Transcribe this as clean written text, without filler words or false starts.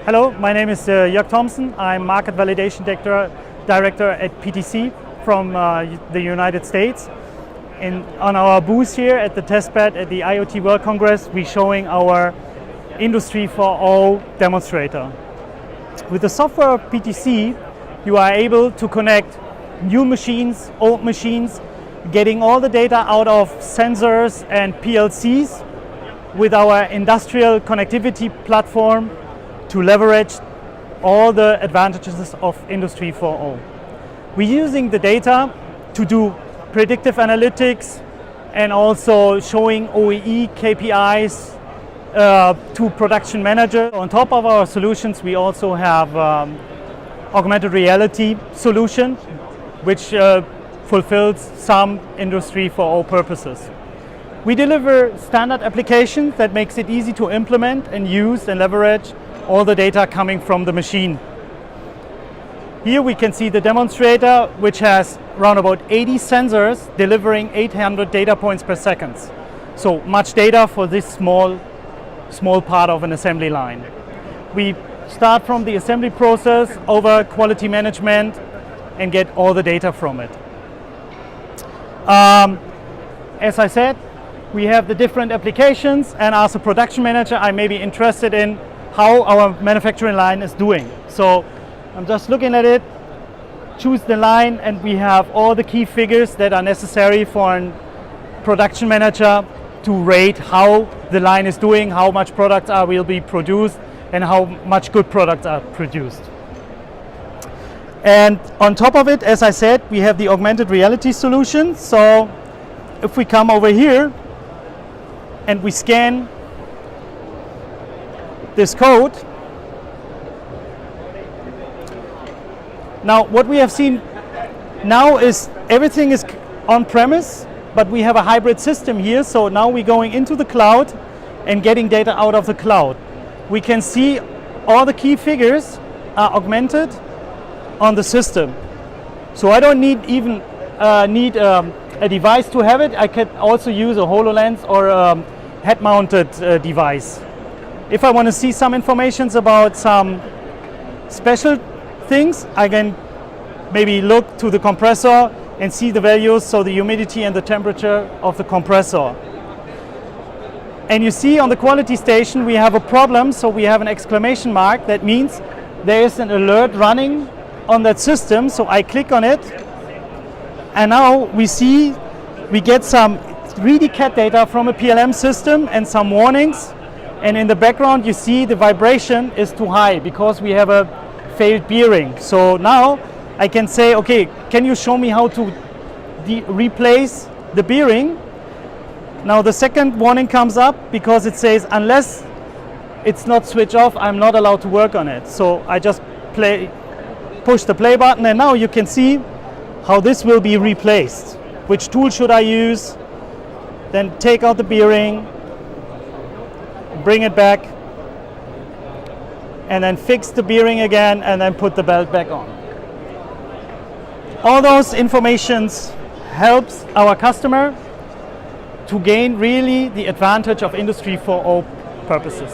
Hello, my name is Joerg Thomson. I'm Market Validation Director at PTC from the United States. On our booth here at the testbed at the IoT World Congress, we're showing our Industry 4.0 demonstrator. With the software of PTC, you are able to connect new machines, old machines, getting all the data out of sensors and PLCs with our industrial connectivity platform to leverage all the advantages of Industry 4.0. We're using the data to do predictive analytics and also showing OEE KPIs to production manager. On top of our solutions, we also have augmented reality solution, which fulfills some Industry 4.0 purposes. We deliver standard applications that makes it easy to implement and use and leverage all the data coming from the machine. Here we can see the demonstrator, which has around about 80 sensors delivering 800 data points per second. So much data for this small part of an assembly line. We start from the assembly process over quality management and get all the data from it. As I said, we have the different applications, and as a production manager, I may be interested in how our manufacturing line is doing. So I'm just looking at it, choose the line, and we have all the key figures that are necessary for a production manager to rate how the line is doing, how much products will be produced, and how much good products are produced. And on top of it, as I said, we have the augmented reality solution. So if we come over here and we scan this code, now what we have seen now is everything is on premise, but we have a hybrid system here. So now we're going into the cloud and getting data out of the cloud. We can see all the key figures are augmented on the system. So I don't need a device to have it. I can also use a HoloLens or a head-mounted device. If I want to see some information about some special things, I can maybe look to the compressor and see the values, so the humidity and the temperature of the compressor. And you see on the quality station we have a problem, so we have an exclamation mark. That means there is an alert running on that system. So I click on it, and now we get some 3D CAD data from a PLM system and some warnings. And in the background you see the vibration is too high because we have a failed bearing. So now I can say, okay, can you show me how to replace the bearing? Now the second warning comes up because it says unless it's not switched off, I'm not allowed to work on it. So I just push the play button, and now you can see how this will be replaced. Which tool should I use? Then take out the bearing, bring it back, and then fix the bearing again, and then put the belt back on. All those informations helps our customer to gain really the advantage of Industry 4.0 purposes.